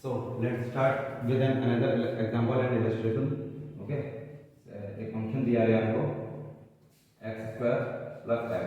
So let's start with another example and illustration. Okay, एक function दिया है आपको x स्क्वायर प्लस x,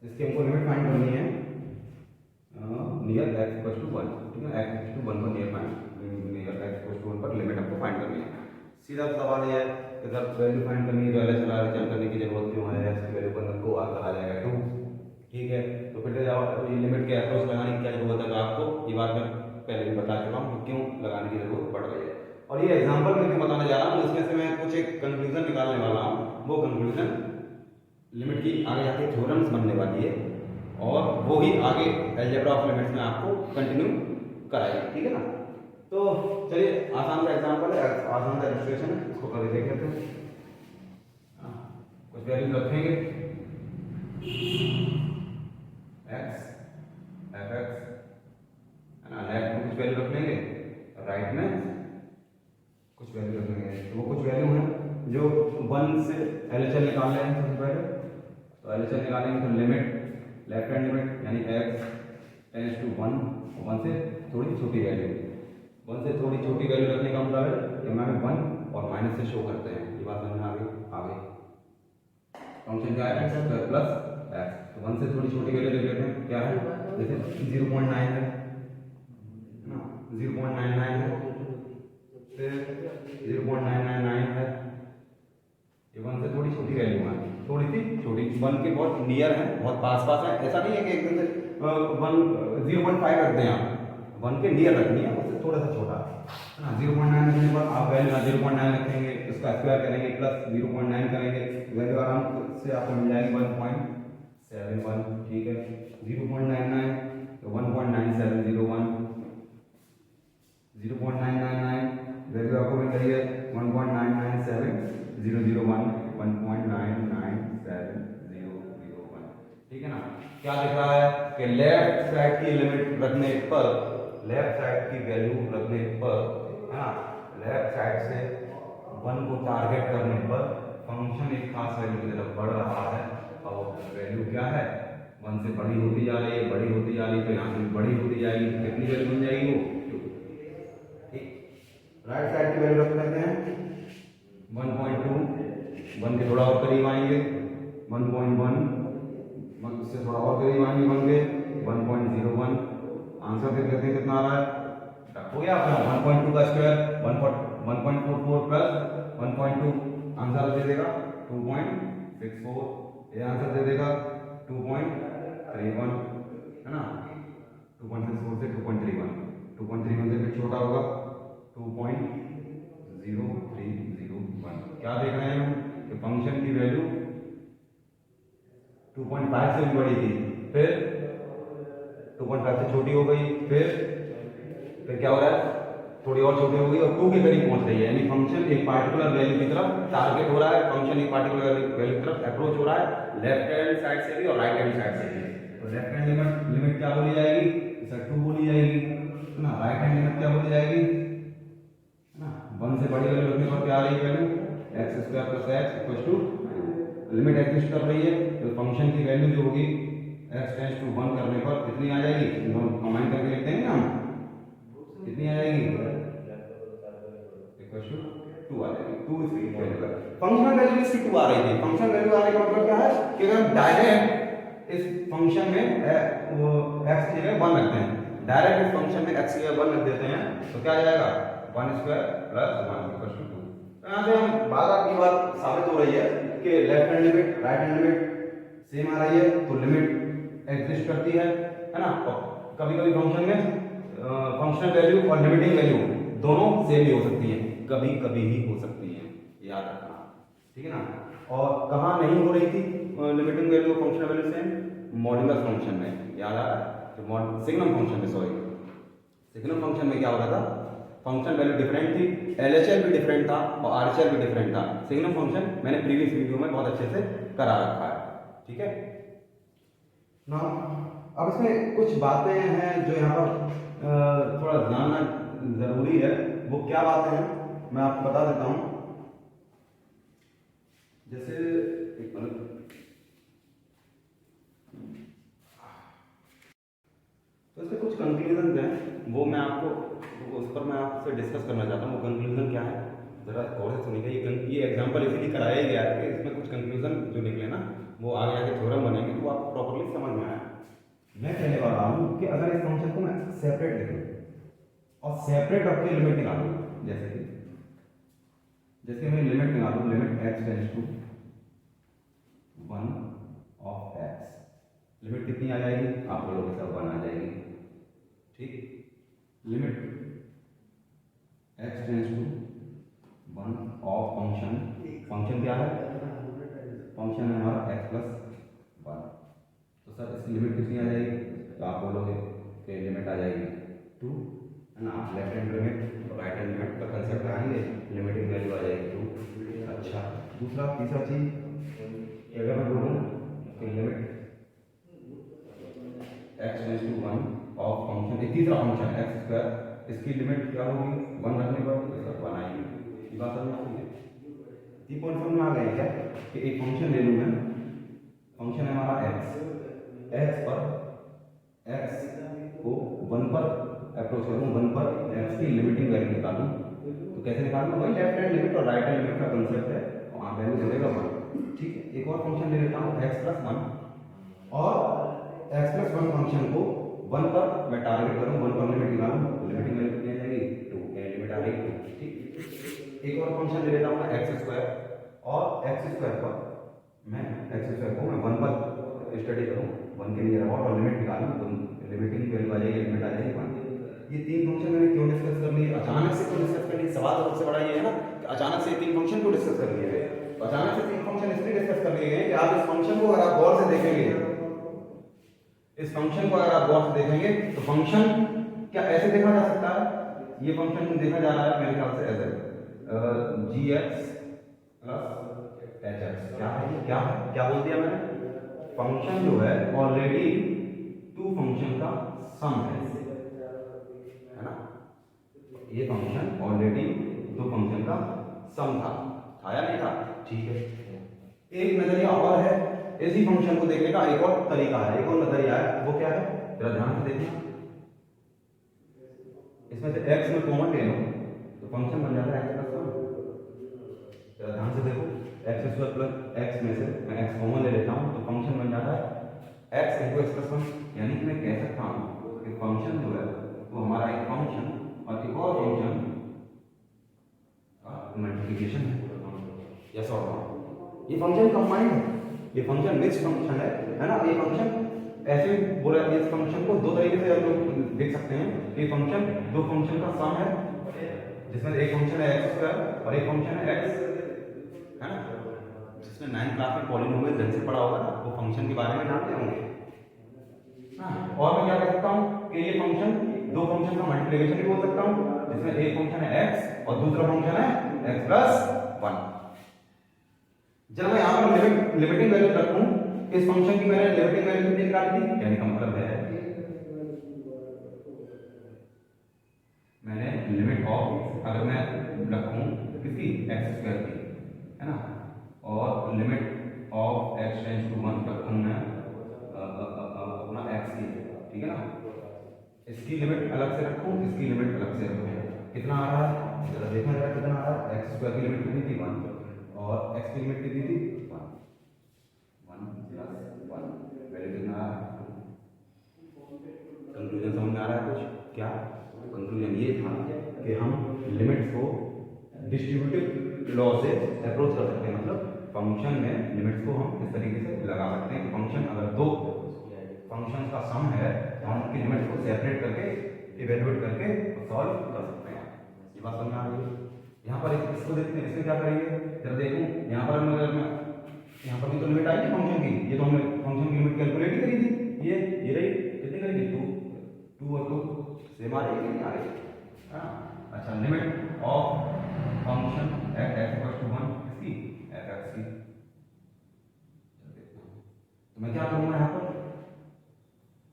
जिसकी हमको लिमिट फाइंड करनी है नियर x इक्वल टू 1. ठीक है, x इक्वल टू 1 पर नियर x इक्वल टू 1 पर लिमिट हमको फाइंड करनी है. सीधा सवाल ये है कि जब वैल्यू फाइंड करनी है तो एल एच आर करने की जरूरत क्यों है. x की वैल्यू को अंदर को आ कहा जाएगा 2. ठीक है, तो फिर लिमिट के अप्रोच लगाने की क्या जरूरत है, तो आपको ये बात मैं पहले भी बता चुका हूँ क्यों लगाने की जरूरत पड़ रही है. और ये एग्जांपल में क्यों बताने जा रहा हूँ, इसमें से मैं कुछ एक कंक्लूजन निकालने वाला हूँ. वो कंक्लूजन लिमिट की आगे जाके थ्योरम्स बनने वाली है और वो ही आगे अलजेब्रा ऑफ लिमिट्स में आपको कंटिन्यू कराएगी. ठीक है ना. तो चलिए, आसान सा एग्जांपल है, आसान सा इलस्ट्रेशन है, इसको कभी देख लेते हैं. कुछ वैल्यू रखेंगे x एफ एक्स है ना, लेफ्ट में कुछ वैल्यू रख लेंगे, राइट में कुछ वैल्यू रख लेंगे. तो वो कुछ वैल्यू है जो 1 से एलएचएल निकाल रहे हैं. सबसे पहले तो एलएचएल निकालेंगे तो लिमिट लेफ्ट हैंड लिमिट यानी x टेंड्स टू 1, 1 से थोड़ी छोटी वैल्यू, 1 से थोड़ी छोटी वैल्यू रखने का मतलब है कि हमें 1 और माइनस से शो करते हैं. ये बात समझ में आ गई. फंक्शन क्या है, x स्क्वायर प्लस x. तो 1 से थोड़ी छोटी वैल्यू ले लेते हैं, क्या है, जैसे 0.9 है ना, 0.99 है, फिर 0.999 है. ये 1 से थोड़ी छोटी वैल्यू है, थोड़ी सी छोटी, 1 के बहुत नियर है, बहुत पास पास है. ऐसा नहीं है कि एकदम से 0.5 रखते हैं आप, 1 के नियर रखनी है, उससे थोड़ा सा छोटा है ना. 0.9 रखने पर आप वैल्यू 0.9 रखेंगे, उसका स्क्वायर करेंगे प्लस 0.9 करेंगे, वैल्यू आराम से आपको मिल जाएगी 1.71. ठीक है, 0.99 तो 1.9701, 0.999 वैल्यू आपको मिल रही है 1.997001, 1.997001. ठीक है ना. क्या दिख रहा है कि लेफ्ट साइड की लिमिट रखने पर, लेफ्ट साइड की वैल्यू रखने पर है ना, लेफ्ट साइड से 1 को टारगेट करने पर फंक्शन एक खास वैल्यू की तरफ बढ़ रहा है. और वैल्यू क्या है, 1 से बड़ी होती जा रही है, बड़ी होती जा रही है, तो यहाँ से बड़ी होती जाएगी. कितनी वैल्यू बन जाएगी वो. राइट साइड की वैल्यू रख लेते हैं 1.2, 1 के थोड़ा और करीब आएंगे 1.1, उससे थोड़ा और करीब आएंगे 1 के 1.01. आंसर देख लेते हैं कितना आ रहा है. हो गया अपना 1.2 का स्क्वायर 1.44 प्लस 1.2 आंसर दे देगा 2.64. ये आंसर दे देगा 2.31 है ना. 2.64 से 2.31, 2.31 से फिर छोटा होगा 2.0301. क्या देख रहे हैं हम कि फंक्शन की वैल्यू 2.5 से भी बड़ी थी, फिर 2.5 से छोटी हो गई, फिर क्या हो रहा है, थोड़ी और छोटी हो गई और 2 के करीब पहुंच रही है. यानी फंक्शन एक पार्टिकुलर वैल्यू की तरफ टारगेट हो रहा है, फंक्शन एक पार्टिकुलर वैल्यू की तरफ अप्रोच हो रहा है, लेफ्ट हैंड साइड से भी और राइट हैंड साइड से भी. तो लेफ्ट हैंड लिमिट क्या बोली जाएगी, सर 2 बोली जाएगी ना. राइट हैंड लिमिट क्या बोली जाएगी ना, 1 से बड़ी वैल्यू रखने पर क्या आ रही है value, x square plus x equal to, limit exist कर रही है तो फंक्शन की वैल्यू जो होगी एक्स टेंड्स टू 1 करने पर कितनी आ जाएगी, हम कंबाइन करके लिखते हैं ना, कितनी आ जाएगी, इक्वल टू 2 आ जाएगी. 2 इसकी वैल्यू है, फंक्शनल वैल्यू इसकी 2 आ रही थी. फंक्शनल वैल्यू आने का मतलब क्या है कि अगर हम डायरेक्ट इस फंक्शन में एक्स की जगह 1 रखते हैं, डायरेक्ट इस फंक्शन में एक्स की जगह 1 रख देते हैं तो क्या आ जाएगा 1 स्क्वायर प्लस 1 इक्वल टू 2. यहाँ से हम बात आपकी बात साबित हो रही है कि left hand limit right hand limit same आ रही है, तो लिमिट एग्जिस्ट करती है ना. कभी कभी फंक्शन में फंक्शनल वैल्यू और लिमिटिंग वैल्यू दोनों सेम ही हो सकती हैं, कभी कभी ही हो सकती हैं, याद रखना. ठीक है ना. और कहाँ नहीं हो रही थी limiting value functional value same, modulus function में, याद आ रहा है, तो सिग्नम फंक्शन में, सॉरी सिग्नम फंक्शन में क्या हो रहा था, फंक्शन वैल्यू डिफरेंट थी, एलएचएल भी डिफरेंट था और आरएचएल भी डिफरेंट था. सिग्नम फंक्शन मैंने प्रीवियस वीडियो में बहुत अच्छे से करा रखा है. ठीक है ना. अब इसमें कुछ बातें हैं जो यहाँ पर थोड़ा जानना जरूरी है. वो क्या बातें हैं मैं आपको बता देता हूँ. जैसे एक मिनट, तो इसके कुछ कंक्लूजन हैं वो मैं आपको उस पर मैं आपसे डिस्कस करना चाहता हूँ। वो कंक्लूजन क्या है ज़रा गौर से सुनिएगा। ये एग्जाम्पल इसीलिए कराया ही गया है कि इसमें कुछ कंक्लूजन जो निकले ना वो आगे आगे थ्योरम बनेंगे तो आपको प्रॉपरली समझ में आया। मैं कहने वाला हूँ कि अगर इस फंक्शन को मैं सेपरेट लिखूँ और सेपरेट रख के लिमिट निकालूँ, जैसे मैं लिमिट निकालूँ, limit x tends to 1 of x, limit कितनी आ जाएगी आप बोलोगे सर 1 आ जाएगी, ठीक। Limit x tends to 1 of function, function क्या है, फंक्शन है हमारा x प्लस 1। तो सर इसकी लिमिट कितनी आ जाएगी, तो आप बोलोगे कि लिमिट आ जाएगी 2, है ना। आप लेफ्ट हैंड लिमिट और राइट हैंड लिमिट का कंसेप्ट लगाएंगे, लिमिटिंग वैल्यू आ जाएगी 2। अच्छा, दूसरा तीसरा चीज अगर मैं बोलूँ कि limit x tends to 1 of function, एक तीसरा फंक्शन x स्क्वायर, इसकी लिमिट क्या होगी 1 रखने पर तो सर 1 आएगी। ये बात समझ में आ गई, ये पॉइंट समझ में आ गया क्या कि एक फंक्शन ले लूँ मैं, फंक्शन है हमारा x पर x को 1 पर अप्रोच करूँ, 1 पर x की लिमिटिंग वैल्यू निकालूँ। तो कैसे निकालूँ, वही लेफ्ट हैंड लिमिट और राइट हैंड लिमिट का कंसेप्ट है, वहाँ वैल्यू जुड़ेगा 1, ठीक है। एक और फंक्शन ले लेता हूँ x प्लस 1 और x प्लस 1 फंक्शन को 1 पर मैं टारगेट करूँ, 1 पर लिमिट निकालूँ, लिमिटिंग वैल्यू कितनी आ जाएगी 2, लिमिट आ जाएगी 2, ठीक। एक और फंक्शन ले लेता हूँ मैं x स्क्वायर और x स्क्वायर पर मैं x स्क्वायर को मैं 1 पर स्टडी करूँ, 1 के लिए और लिमिट निकालूँ, तो लिमिटिंग वैल्यू आ जाएगी, लिमिट आ जाएगी 1। ये तीन फंक्शन मैंने क्यों डिस्कस कर लिए, अचानक से क्यों डिस्कस कर लिए, सवाल तो सबसे बड़ा ये है ना कि अचानक से तीन फंक्शन क्यों डिस्कस कर लिए। अचानक से तीन फंक्शन इसलिए डिस्कस कर लिए हैं कि आप इस फंक्शन को अगर आप गौर से देखेंगे, इस फंक्शन को अगर आप गौर से देखेंगे तो फंक्शन क्या ऐसे देखा जा सकता है, ये फंक्शन देखा जा रहा है मेरे ख्याल से ऐसे gx प्लस hx, क्या है, क्या बोल दिया मैंने, फंक्शन जो है ऑलरेडी टू फंक्शन का सम है ना। ये फंक्शन ऑलरेडी दो फंक्शन का सम था या नहीं था, ठीक है। एक नजरिया और है इसी फंक्शन को देखने का, एक और तरीका है, एक और नजरिया है, वो क्या है जरा ध्यान से देखना। इसमें से x में कॉमन ले लो तो फंक्शन बन जाता है x प्लस 1। जरा ध्यान से देखो, x स्क्वायर प्लस x में से मैं x कॉमन ले लेता हूँ तो फंक्शन बन जाता है x इंटू x प्लस 1। यानी कि मैं कह सकता हूँ कि फंक्शन जो है वो हमारा एक फंक्शन और एक और फंक्शन का मल्टीप्लिकेशन है, यस और नो। ये फंक्शन कंबाइंड है, ये फंक्शन मिक्स फंक्शन है ना। ये फंक्शन ऐसे बोला, इस फंक्शन को दो तरीके से हम लोग देख सकते हैं कि फंक्शन दो फंक्शन का सम है, जिसमें एक फंक्शन है x स्क्वायर और एक फंक्शन है x, है ना। जिसने 9th क्लास में पॉलिनोमियल ढंग से पढ़ा होगा ना वो फंक्शन के बारे में जानते होंगे। और मैं क्या कर सकता हूँ कि ये फंक्शन दो फंक्शन का मल्टीप्लिकेशन भी बोल सकता हूँ, जिसमें एक फंक्शन है x और दूसरा फंक्शन है x प्लस 1। जब मैं यहाँ पर लिमिटिंग वैल्यू रखूँ, इस फंक्शन की मैंने लिमिटिंग वैल्यू कितनी निकाली थी, यानी का मतलब है मैंने लिमिट ऑफ, अगर मैं रखूँ किसकी x स्क्वायर की, है ना, और limit of x tends to 1 रखूँ मैं अपना x की, ठीक है ना। इसकी लिमिट अलग से रखूँ, इसकी लिमिट अलग से रखूँ, कितना आ रहा है जरा देखना, जरा कितना आ रहा है। x स्क्वायर की लिमिट कितनी थी 1 और x की लिमिट कितनी थी 1 प्लस 1, वैल्यू कितना आ रहा है। कंक्लूजन समझ में आ रहा है कुछ क्या, कंक्लूजन ये था कि हम लिमिट्स को डिस्ट्रीब्यूटिव लॉ से अप्रोच कर सकते हैं, मतलब फंक्शन में लिमिट्स को हम इस तरीके से लगा सकते हैं कि फंक्शन अगर दो फंक्शन का सम है तो हम उनकी लिमिट्स को सेपरेट करके इवेल्युएट करके सॉल्व कर सकते हैं। ये बात समझ में आ रही है। यहाँ पर इसको देखते हैं, इसमें क्या करेंगे जब देखूँ, यहाँ पर अगर मैं यहाँ पर भी तो लिमिट आई थी फंक्शन की, ये तो हमने फंक्शन की लिमिट कैलकुलेट ही करी थी, ये रही कितनी करेंगे 2 और 2 सेम आ रही है, नहीं आ रही है। अच्छा, limit of function at x equals to 1 इसकी fx की, तो मैं क्या करूँगा यहाँ पर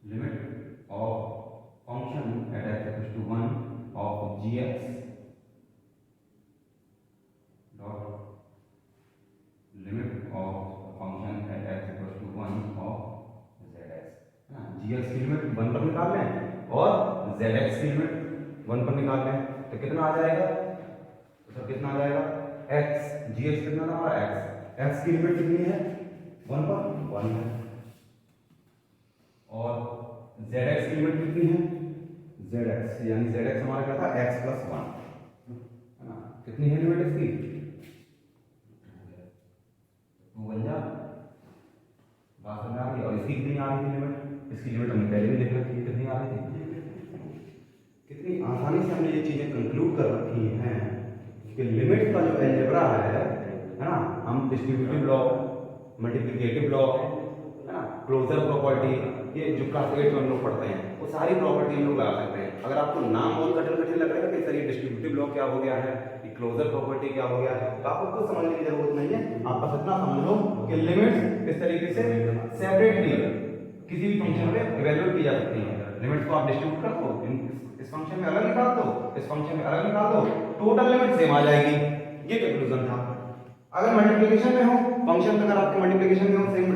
limit of function at x equals to 1 of gx dot limit of function at x equals to 1 of zx। gx की लिमिट 1 पर निकाल लें और zx की लिमिट 1 पर निकालते हैं तो कितना आ जाएगा, तो सर कितना आ जाएगा x, gx कितना था हमारा x की लिमिट कितनी है 1 पर 1 है, और zx की लिमिट कितनी है zx, यानी zx हमारा क्या था x + 1 है ना, कितनी है लिमिट इसकी 2 बन जा, बात समझ आ रही है। और इसकी कितनी आ रही थी लिमिट, इसकी लिमिट हमने पहले भी देख रखी है, कितनी आ रही थी, कितनी आसानी से हमने ये चीजें कंक्लूड कर रखी हैं कि लिमिट का जो अलजेब्रा है ना, हम डिस्ट्रीब्यूटिव लॉ, मल्टीप्लिकेटिव लॉ है ना, क्लोजर प्रॉपर्टी, ये जो क्लास 8 में हम लोग पढ़ते हैं वो सारी प्रॉपर्टी हम लोग लगा सकते हैं। अगर आपको नाम बहुत कठिन लग रहा है कि सर ये डिस्ट्रीब्यूटिव लॉ क्या हो गया है, ये क्लोजर प्रॉपर्टी क्या हो गया है, तो आपको कुछ समझने की जरूरत नहीं है, आप बस इतना समझ लो कि लिमिट इस तरीके से सेपरेटली किसी भी फंक्शन में इवैल्यूएट की जा सकती है। लिमिट्स को आप डिस्ट्रीब्यूट कर दो, इस फंक्शन में अलग निकाल दो, इस फंक्शन में अलग निकाल दो, टोटल लिमिट सेम आ जाएगी, ये कंक्लूजन था। अगर मल्टीप्लिकेशन में हो फंक्शन, अगर आपके मल्टीप्लिकेशन में हो सेम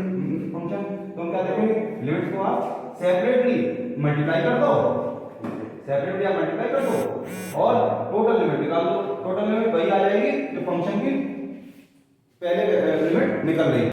फंक्शन, तो हम क्या देखेंगे, लिमिट्स को आप सेपरेटली मल्टीप्लाई कर दो, सेपरेटली आप मल्टीप्लाई कर दो और टोटल लिमिट निकाल दो, टोटल लिमिट वही आ जाएगी जो फंक्शन की पहले लिमिट निकल रही है।